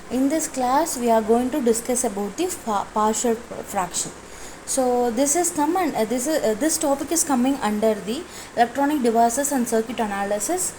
In this class we are going to discuss about the partial fraction. So this is this topic is coming under the electronic devices and circuit analysis,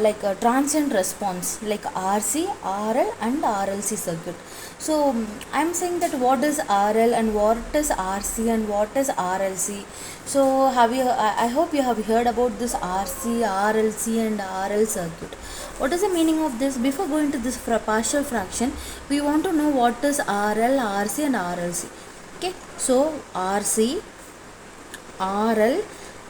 like a transient response like RC, RL and RLC circuit. So I am saying that what is RL and what is RC and what is RLC. So I hope you have heard about this RC, RLC and RL circuit. What is the meaning of this? Before going to this partial fraction, we want to know what is RL, RC and RLC. Okay, so RC, RL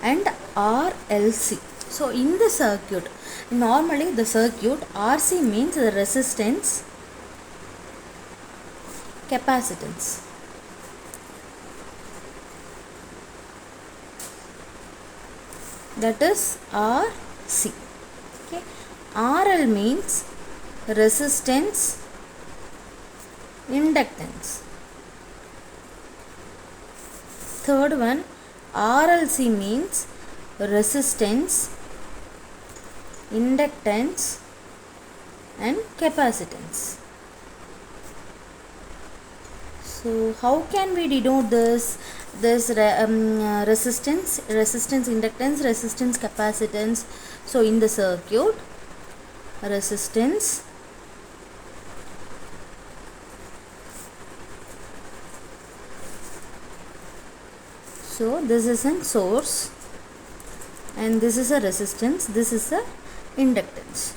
and RLC. So in the circuit, normally the circuit RC means the resistance, capacitance. That is RC. Okay. RL means resistance, inductance. Third one, RLC means resistance, inductance and capacitance. So how can we denote this resistance, inductance, resistance, capacitance? So in the circuit, resistance, so this is a source and this is a resistance, this is a inductance.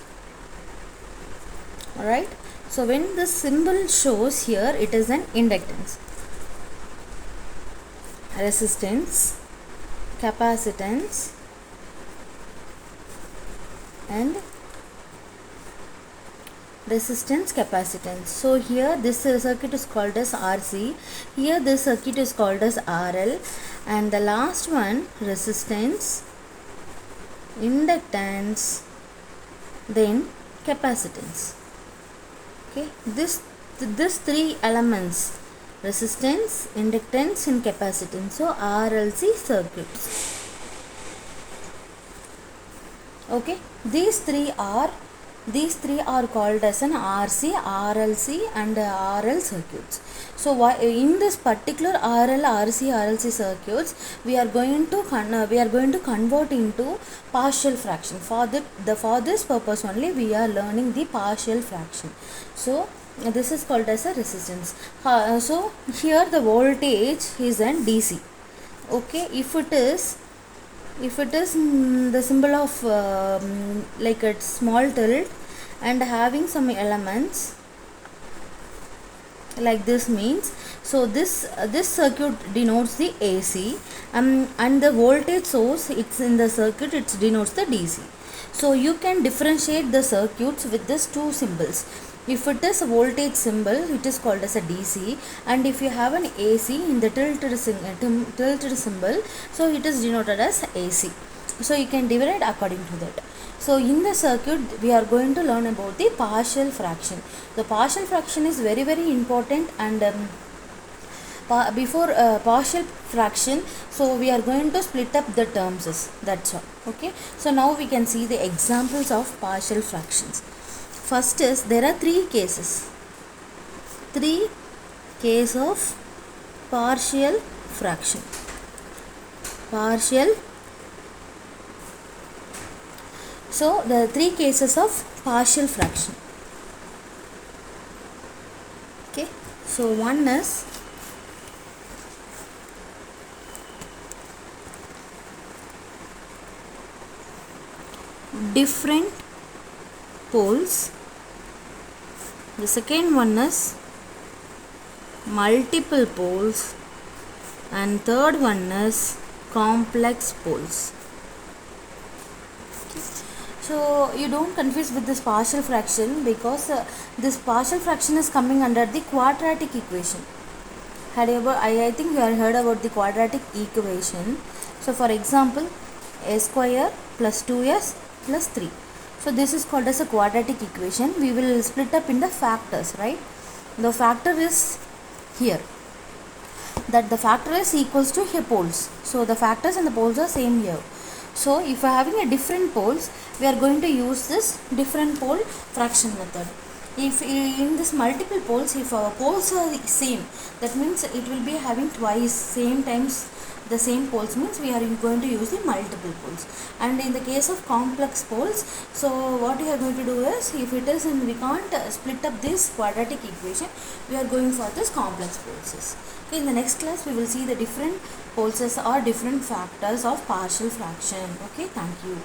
Alright, so when the symbol shows here, it is an inductance, resistance, capacitance and resistance, capacitance. So here this circuit is called as RC, here this circuit is called as RL, and the last one resistance, inductance, then capacitance. Okay, this three elements, resistance, inductance and capacitance, so RLC circuits. Okay, these three are called as an RC, RLC and RL circuits. So in this particular RL, RC, RLC circuits, we are going to convert into partial fraction. For this purpose only we are learning the partial fraction. So this is called as a resistance. So here the voltage is an DC. Okay, if it is the symbol of like a small tilt and having some elements like this means, so this circuit denotes the AC, and the voltage source, it's in the circuit, it denotes the DC. So you can differentiate the circuits with these two symbols. If it is a voltage symbol, it is called as a DC, and if you have an AC in the tilted symbol, so it is denoted as AC. So you can divide according to that. So in the circuit we are going to learn about the partial fraction. The partial fraction is very important, and before partial fraction, so we are going to split up the terms, that's all. Okay, so now we can see the examples of partial fractions. First is, there are three cases of partial fraction. So the three cases of partial fraction. Okay, so one is different poles. The second one is multiple poles, and third one is complex poles. Okay. So you don't confuse with this partial fraction, because this partial fraction is coming under the quadratic equation. I think you have heard about the quadratic equation. So for example, a square plus 2s plus 3. So this is called as a quadratic equation. We will split up in the factors, right? The factor is here, that the factor is equals to here poles. So the factors and the poles are same here. So if we are having a different poles, we are going to use this different pole fraction method. If in this multiple poles, if our poles are same, that means it will be having twice same times the same poles, means we are going to use the multiple poles. And in the case of complex poles, so what we are going to do is, if it is in, we can't split up this quadratic equation, we are going for this complex poles. Okay, in the next class we will see the different poles or different factors of partial fraction. Okay, thank you.